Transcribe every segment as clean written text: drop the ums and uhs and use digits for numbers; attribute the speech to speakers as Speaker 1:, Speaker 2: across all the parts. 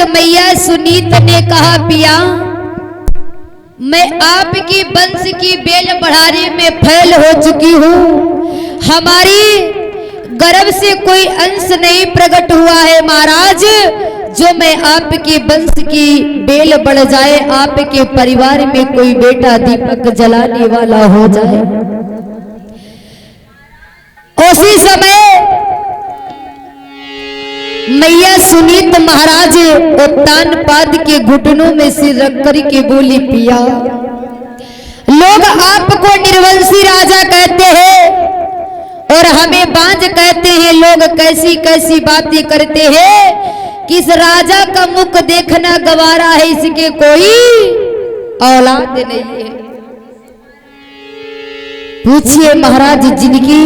Speaker 1: मैया सुनीत ने कहा पिया, मैं आपकी वंश की बेल बढ़ारी में फैल हो चुकी हूँ, हमारी गर्भ से कोई अंश नहीं प्रकट हुआ है महाराज, जो मैं आपके वंश की बेल बढ़ जाए, आपके परिवार में कोई बेटा दीपक जलाने वाला हो जाए। उसी समय मैया सुनीत महाराज उत्तान पाद के घुटनों में सिर रख कर के बोली, पिया लोग आपको निर्वंशी राजा कहते हैं और हमें बांझ कहते हैं। लोग कैसी कैसी बातें करते हैं कि इस राजा का मुख देखना गवारा है, इसके कोई औलाद नहीं है। पूछिए महाराज, जिनकी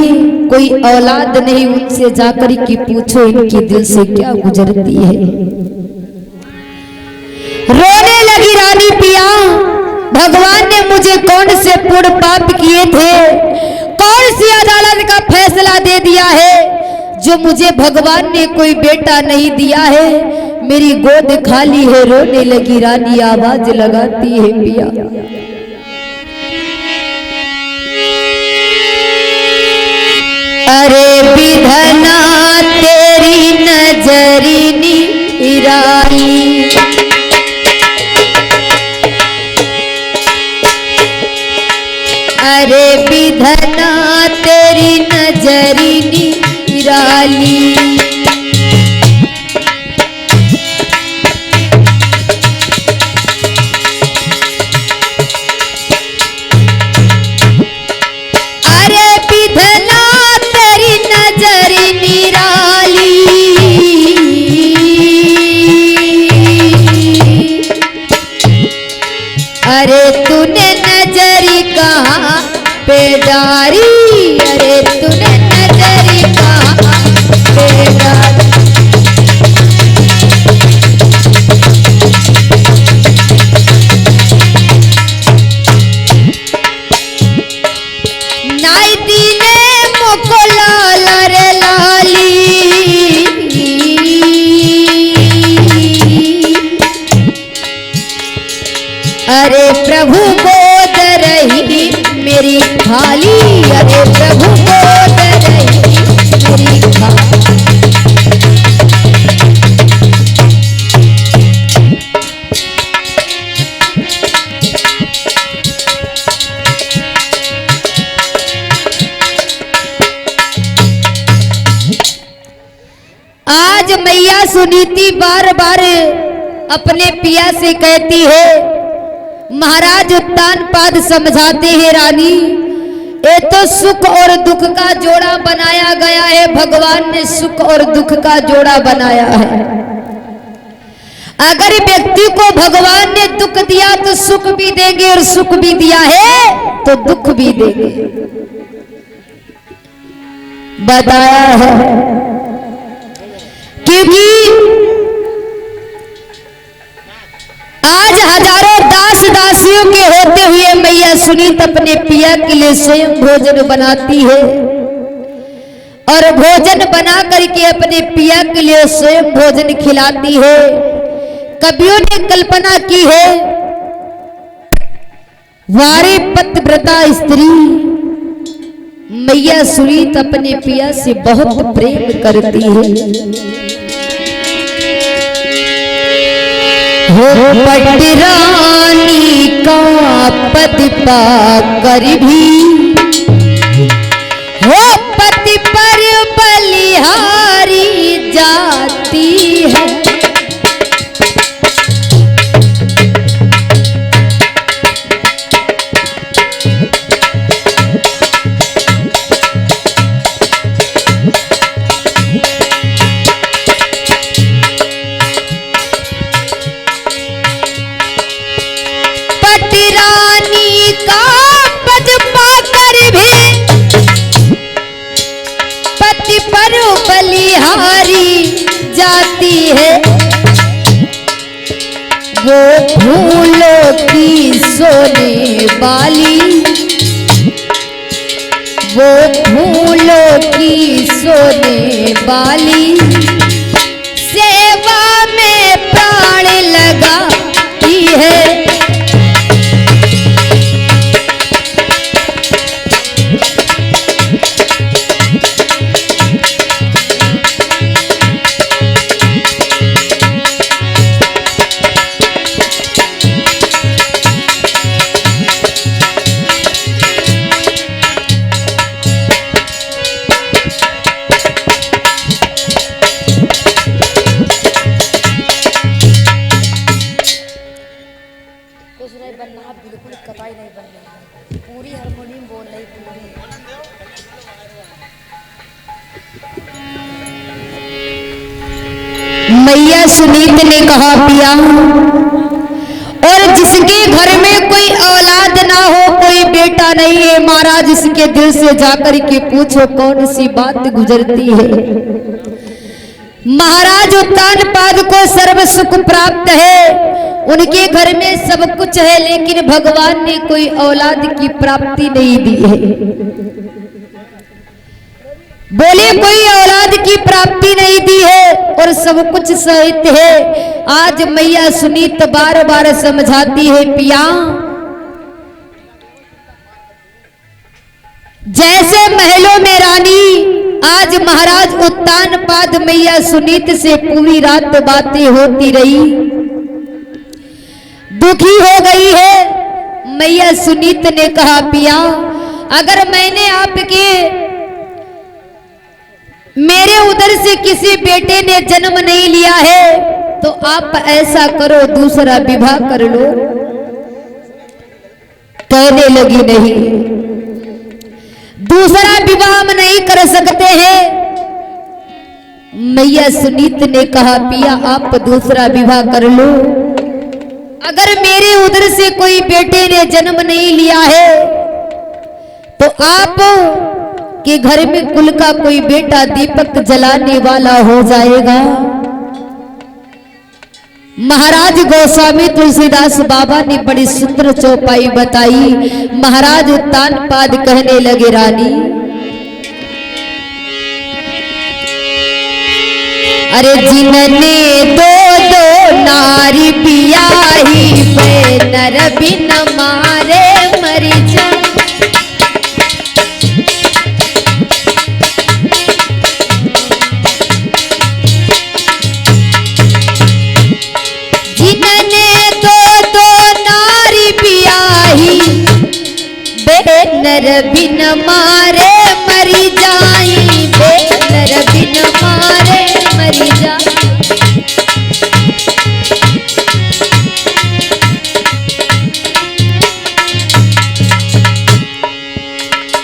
Speaker 1: कोई औलाद नहीं उनसे जाकर के पूछो इनके दिल से क्या गुजरती है। रोने लगी रानी, पिया भगवान ने मुझे कौन से पूर्ण पाप किए थे, कौन सी अदालत का फैसला दे दिया है जो मुझे भगवान ने कोई बेटा नहीं दिया है। मेरी गोद खाली है। रोने लगी रानी, आवाज लगाती है, पिया अरे विधना तेरी नजरी निराली, अरे विधना तेरी नजरी निराली, अरे विधना तेरी नजरी निराली, अरे तूने नजरी कहाँ पे डारी, अरे तूने नजरी कहाँ पे डारी। नाई दीने मुको लाल रे लाली, अरे प्रभु गोद रही मेरी थाली, अरे प्रभु गोद रही मेरी थाली। आज मैया सुनीति बार बार अपने पिया से कहती है, महाराज उत्तान पाद समझाते हैं, रानी ये तो सुख और दुख का जोड़ा बनाया गया है। भगवान ने सुख और दुख का जोड़ा बनाया है। अगर व्यक्ति को भगवान ने दुख दिया तो सुख भी देंगे, और सुख भी दिया है तो दुख भी देंगे, बताया है। क्योंकि आज हजारों दास दासियों के होते हुए मैया सुनीत अपने पिया के लिए स्वयं भोजन बनाती है, और भोजन बना करके अपने पिया के लिए स्वयं भोजन खिलाती है। कवियों ने कल्पना की है, वारे पतिव्रता स्त्री मैया सुनीत अपने पिया से बहुत प्रेम करती है। हो पटरानी का पति पाकर भी, हो पति पर बलिहारी जाती है। रानी का पद पाकर भी पति पर बलिहारी जाती है। वो फूलों की सोने वाली, वो फूलों की सोने वाली, सेवा में प्राण पूरी हारमोनियम बोल रही पूरी। मैया सुनीत ने कहा पिया, और जिसके घर में कोई औलाद ना हो, कोई बेटा नहीं है महाराज, इसके दिल से जाकर के पूछो कौन सी बात गुजरती है। महाराज उत्तानपाद को सर्व सुख प्राप्त है, उनके घर में सब कुछ है, लेकिन भगवान ने कोई औलाद की प्राप्ति नहीं दी है। बोले कोई औलाद की प्राप्ति नहीं दी है और सब कुछ सहित है। आज मैया सुनीत बार बार समझाती है पिया, जैसे महलों में रानी, आज महाराज उत्तानपाद मैया सुनीत से पूरी रात बातें होती रही, दुखी हो गई है। मैया सुनीत ने कहा पिया, अगर मैंने आपके मेरे उधर से किसी बेटे ने जन्म नहीं लिया है तो आप ऐसा करो दूसरा विवाह कर लो। कहने लगी नहीं, दूसरा विवाह हम नहीं कर सकते हैं। मैया सुनीत ने कहा पिया आप दूसरा विवाह कर लो, अगर मेरे उधर से कोई बेटे ने जन्म नहीं लिया है तो आप के घर में कुल का कोई बेटा दीपक जलाने वाला हो जाएगा। महाराज गोस्वामी तुलसीदास बाबा ने बड़ी सुंदर चौपाई बताई। महाराज उत्तानपाद कहने लगे रानी, अरे जिनने दो दो नारी पियाही, वे नर बिन मारे मरी जा। नर बिन मारे मरी जाई, नर बिन मारे मरी जा।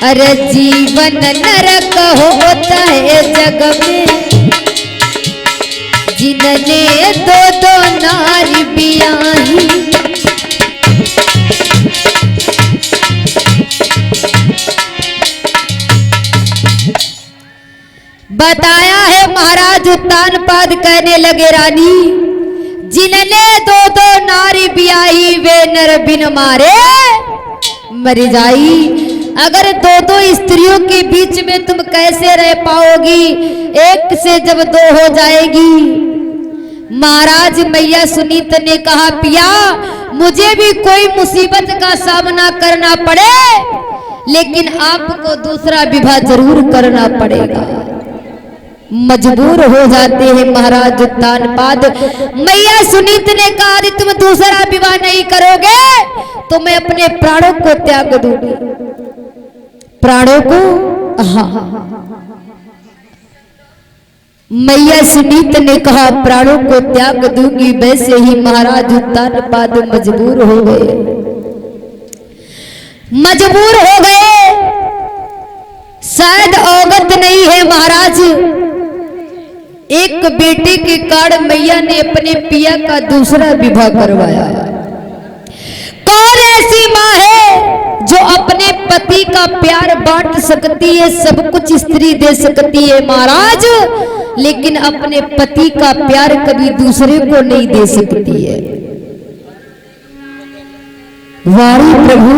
Speaker 1: अरे जीवन नरक होता है जग में, जिनने दो दो नारी बियाही। बताया है महाराज उत्तानपाद कहने लगे रानी, जिनने दो दो नारी बियाही, वे नर बिन मारे मर जाई। अगर दो दो स्त्रियों के बीच में तुम कैसे रह पाओगी, एक से जब दो हो जाएगी। महाराज मैया सुनीत ने कहा पिया, मुझे भी कोई मुसीबत का सामना करना पड़े, लेकिन आपको दूसरा विवाह जरूर करना पड़ेगा। मजबूर हो जाते हैं महाराज उत्तानपाद। मैया सुनीत ने कहा तुम दूसरा विवाह नहीं करोगे तो मैं अपने प्राणों को त्याग दूंगी। प्राणों को, हाँ। मैया सुनीत ने कहा प्राणों को त्याग दूंगी। वैसे ही महाराज उत्तानपाद मजबूर हो गए, मजबूर हो गए। शायद अवगत नहीं है महाराज, एक बेटे के कारण मैया ने अपने पिया का दूसरा विवाह करवाया। कौन ऐसी माँ है जो अपने पति का प्यार बांट सकती है, सब कुछ स्त्री दे सकती है महाराज, लेकिन अपने पति का प्यार कभी दूसरे को नहीं दे सकती है। वारी प्रभु,